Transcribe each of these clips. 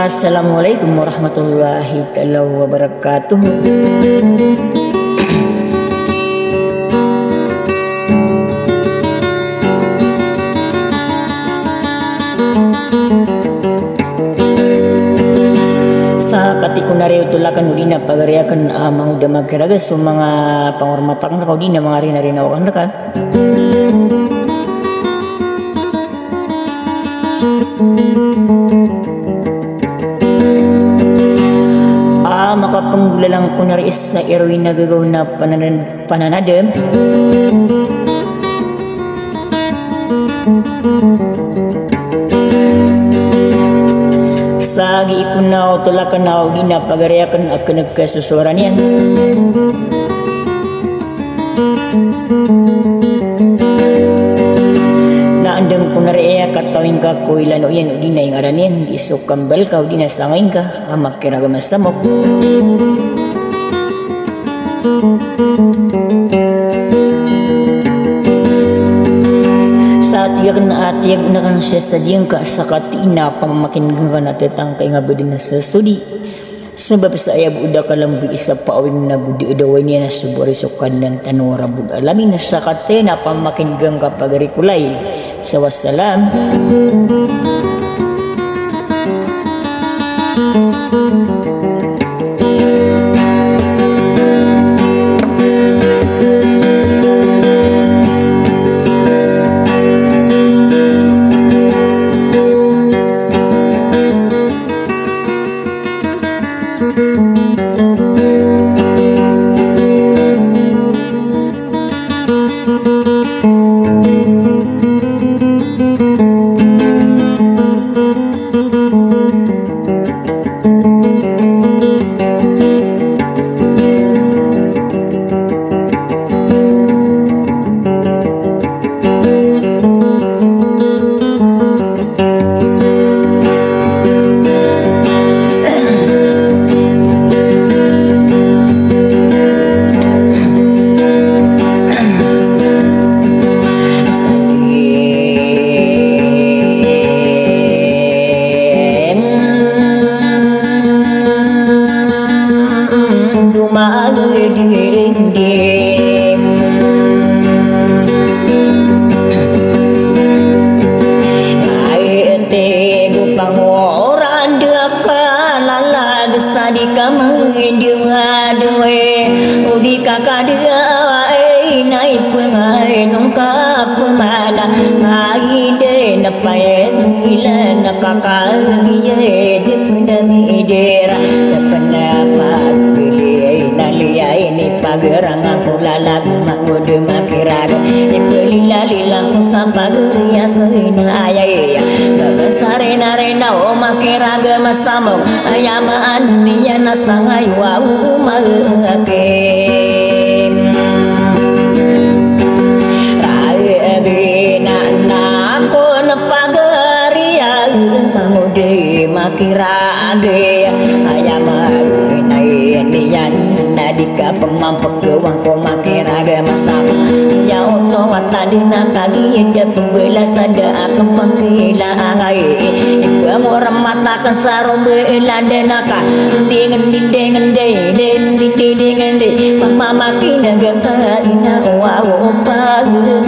Assalamualaikum warahmatullahi wabarakatuh. Sa katiku nari utulakan udina pagariakan amang udah magkaraga so mga pangormatakan kau dina mga rin-rin awakan kan. Makapanggulalang ko na rin sa eroin na gagaw na pananadam. Sagi ipon na tulakan na di na pagariakan at nagkasusuran yan. Naandang ko na rin katawin ka ko ilan o yan o di na yung aranin. Di so kambal ka o di na sangayin ka. Amak kinagamasamok. Sa atiyag na atiyag na kan siya sa diyang ka sa katina pamamakin ka na tetangkay nga ba din na sa sudi. Sebab sa ayab udah kalang isa paawing na budi udaway niya na subori sukan ng tanora bud alamin na sa katina pamamakin gang kapag rikulay. So wassalam. Ayamaan niya na sangay wow umakin Rabi na ako na pagariyan Mangudi makirage Ayamaan niyan na di ka pamampagawang ko makirage masama Ya oto at tadi na kagiyad ya pembela sada akong pangkilangay Orang mata kesarung belanda naka dengan mama mati negara ina wow pagem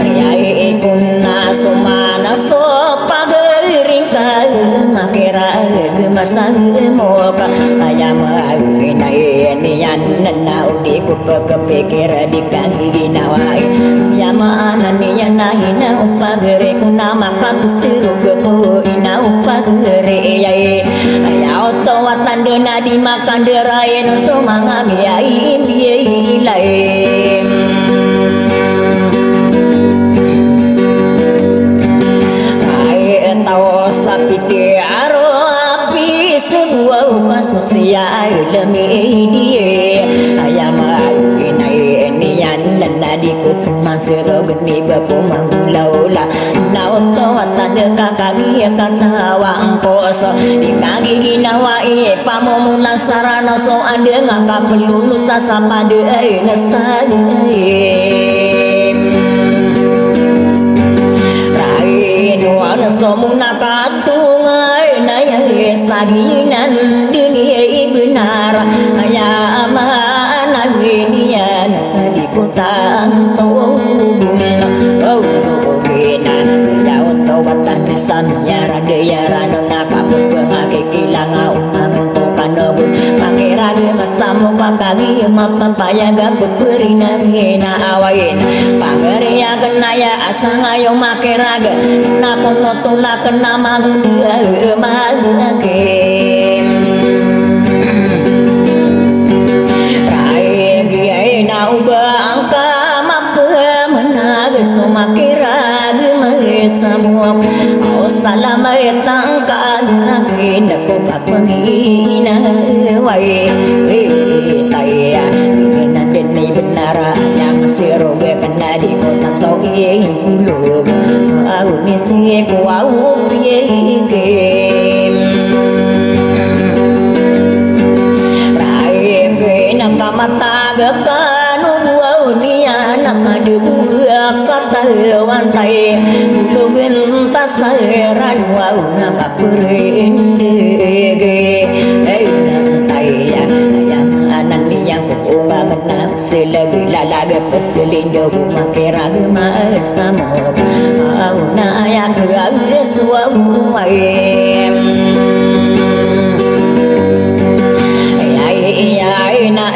riai kunna sumana so pagering kal makira gemasang moka ayam aginai nian nana udi ku kepikir di kaki nawai Yamaan niya na hina upagere kuna makapisiru gepo ina upagere yai ayaw to watando na di makan derai no so mangami ai biye ilai ai tawo sapite aro api sebuah manusia lemi die ayam di kutu masiro geni bapu manggulaula na oto watade kakagi kata wangko so dikagi ginawai pamumulan sarana so ande ngaka pelulu tasapade nasade rai nuana so munakatungai naya saginan dunia benar aya amana winian sadikutan samyara deyara nona kapung ngake kilangau mamuntokan nobu pangerage masamu pakagi mapapaya gabut berina ngena awain pangeria kenaya asang ayo makeraga nakono tula kena magudia malake rai giai na uba angka mappa menaga somakeraga semua salamay tangkaan na ko kapangina way taya na din ni benara yang siroge kana di ko tato ulo au ni si ko au ye rai ke na kamata gakanu au ni anak adu kata wantai lubin tasaran wauna kaperindege nantai ya anan yang umba menang selagi lalaga peselin jogu makera ma sama auna ya kerang suai ai na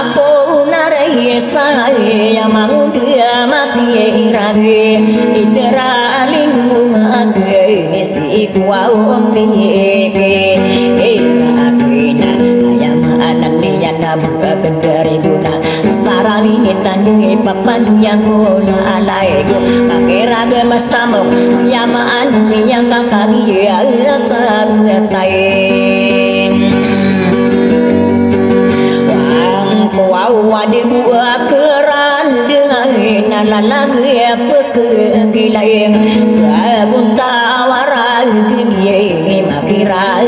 aku narai saya mang dia mati rabi idra lingu mati si kuau pike akina ayam anan yana buka bendari guna sarali tandingi papan yang guna alaiku makera gemasamu yamaan yang kakagi ya wow wadi buah keran dengan nalalagu ya pekegilaeng bunta warai gini makira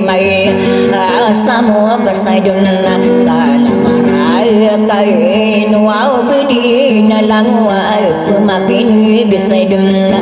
mai semua pasai dengan salam marai kain wow bedi nalang wow pemakin besai dengan